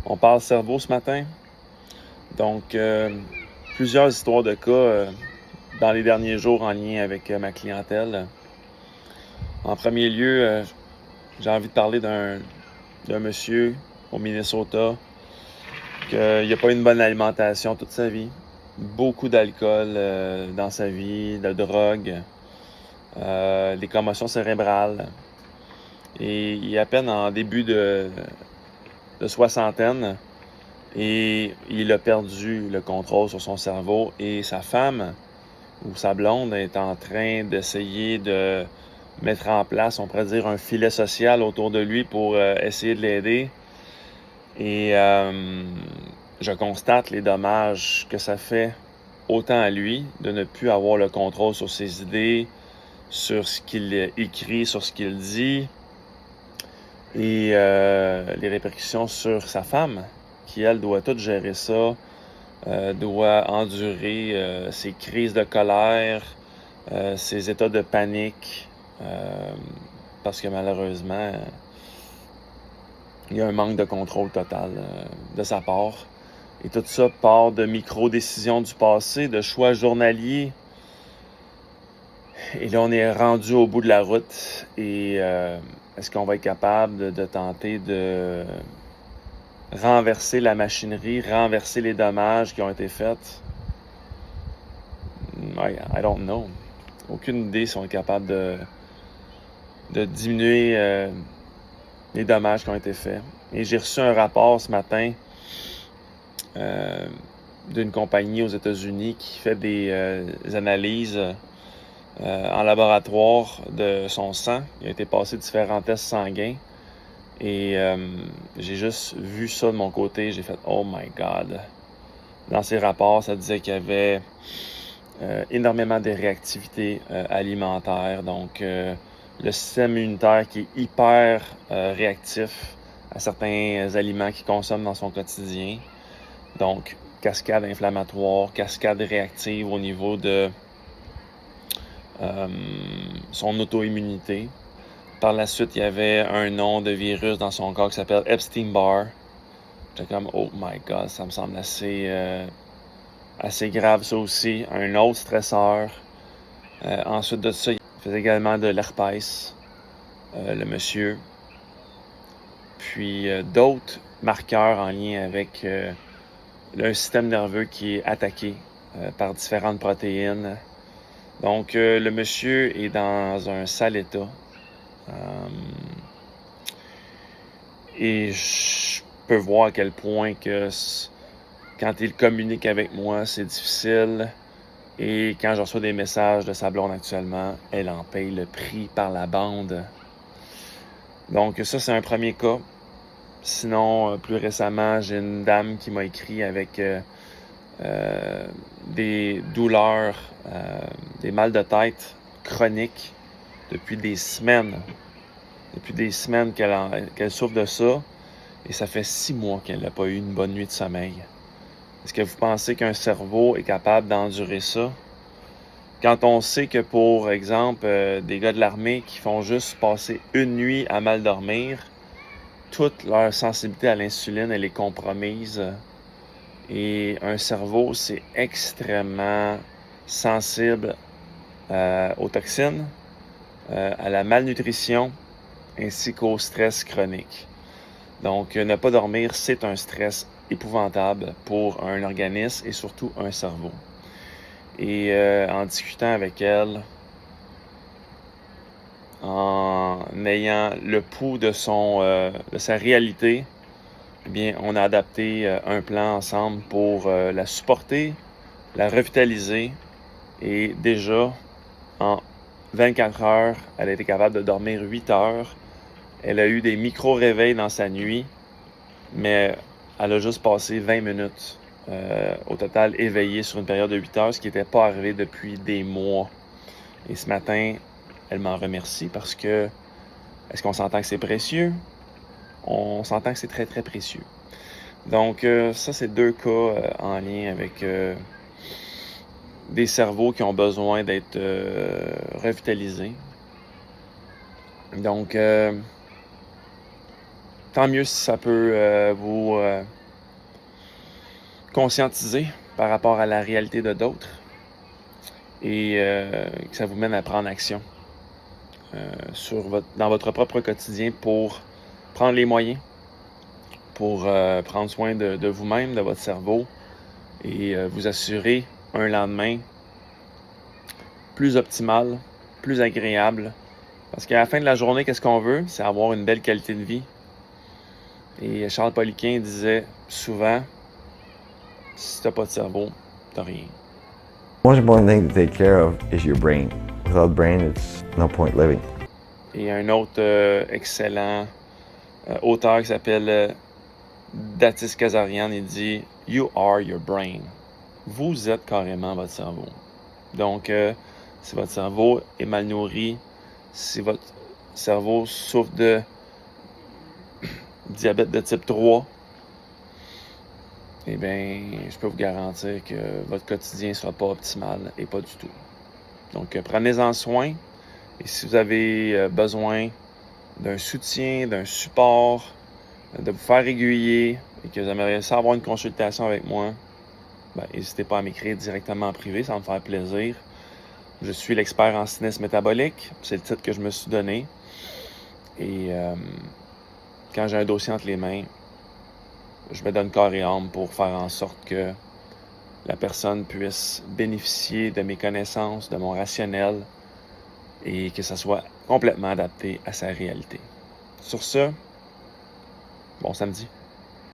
On parle cerveau ce matin. Donc, plusieurs histoires de cas dans les derniers jours en lien avec ma clientèle. En premier lieu, j'ai envie de parler d'un monsieur au Minnesota qu'il n'a pas eu une bonne alimentation toute sa vie. Beaucoup d'alcool dans sa vie, de drogue, des commotions cérébrales. Et il est à peine en début de soixantaine et il a perdu le contrôle sur son cerveau. Et sa femme ou sa blonde est en train d'essayer de mettre en place, on pourrait dire, un filet social autour de lui pour essayer de l'aider. Et je constate les dommages que ça fait autant à lui de ne plus avoir le contrôle sur ses idées, sur ce qu'il écrit, sur ce qu'il dit, et les répercussions sur sa femme, qui, elle, doit tout gérer ça, doit endurer ses crises de colère, ses états de panique, parce que malheureusement, il y a un manque de contrôle total de sa part. Et tout ça part de micro-décisions du passé, de choix journaliers. Et là, on est rendu au bout de la route. Et est-ce qu'on va être capable de tenter de renverser la machinerie, renverser les dommages qui ont été faits? I don't know. Aucune idée si on est capable de diminuer les dommages qui ont été faits. Et j'ai reçu un rapport ce matin d'une compagnie aux États-Unis qui fait des analyses en laboratoire de son sang. Il a été passé différents tests sanguins. Et j'ai juste vu ça de mon côté. J'ai fait « Oh my God ». Dans ces rapports, ça disait qu'il y avait énormément de réactivité alimentaire. Donc, le système immunitaire qui est hyper réactif à certains aliments qu'il consomme dans son quotidien. Donc, cascade inflammatoire, cascade réactive au niveau de son auto-immunité. Par la suite, il y avait un nom de virus dans son corps qui s'appelle Epstein-Barr. J'étais comme, oh my God, ça me semble assez grave ça aussi. Un autre stresseur. Ensuite de ça, il faisait également de l'herpès, le monsieur. Puis d'autres marqueurs en lien avec un système nerveux qui est attaqué par différentes protéines. Donc, le monsieur est dans un sale état. Et je peux voir à quel point que quand il communique avec moi, c'est difficile. Et quand je reçois des messages de sa blonde actuellement, elle en paye le prix par la bande. Donc ça, c'est un premier cas. Sinon, plus récemment, j'ai une dame qui m'a écrit avec des douleurs, des mal de tête chroniques depuis des semaines. Depuis des semaines qu'elle souffre de ça. Et ça fait 6 mois qu'elle n'a pas eu une bonne nuit de sommeil. Est-ce que vous pensez qu'un cerveau est capable d'endurer ça? Quand on sait que, pour exemple, des gars de l'armée qui font juste passer une nuit à mal dormir, toute leur sensibilité à l'insuline, elle est compromise. Et un cerveau, c'est extrêmement sensible aux toxines, à la malnutrition, ainsi qu'au stress chronique. Donc, ne pas dormir, c'est un stress épouvantable pour un organisme et surtout un cerveau. Et en discutant avec elle, en ayant le pouls de sa réalité, eh bien, on a adapté un plan ensemble pour la supporter, la revitaliser. Et déjà, en 24 heures, elle a été capable de dormir 8 heures. Elle a eu des micro-réveils dans sa nuit, mais elle a juste passé 20 minutes au total éveillée sur une période de 8 heures, ce qui n'était pas arrivé depuis des mois. Et ce matin, elle m'en remercie parce que, est-ce qu'on s'entend que c'est précieux? On s'entend que c'est très, très précieux. Donc, ça, c'est 2 cas en lien avec des cerveaux qui ont besoin d'être revitalisés. Donc, tant mieux si ça peut vous conscientiser par rapport à la réalité de d'autres et que ça vous mène à prendre action dans votre propre quotidien pour prendre les moyens, pour prendre soin de vous-même, de votre cerveau et vous assurer un lendemain plus optimal, plus agréable. Parce qu'à la fin de la journée, qu'est-ce qu'on veut? C'est avoir une belle qualité de vie. Et Charles Poliquin disait souvent, si t'as pas de cerveau, t'as rien. Most important thing to take care of is your brain. Without brain, it's no point living. Et un autre excellent auteur qui s'appelle Datis Kazarian, il dit « You are your brain ». Vous êtes carrément votre cerveau. Donc, si votre cerveau est mal nourri, si votre cerveau souffre de diabète de type 3, eh bien, je peux vous garantir que votre quotidien ne sera pas optimal et pas du tout. Donc, prenez-en soin. Et si vous avez besoin d'un soutien, d'un support, de vous faire aiguiller et que vous aimeriez ça avoir une consultation avec moi, n'hésitez pas à m'écrire directement en privé, ça va me faire plaisir. Je suis l'expert en cynisme métabolique, c'est le titre que je me suis donné. Et quand j'ai un dossier entre les mains, je me donne corps et âme pour faire en sorte que la personne puisse bénéficier de mes connaissances, de mon rationnel et que ça soit complètement adapté à sa réalité. Sur ce, bon samedi.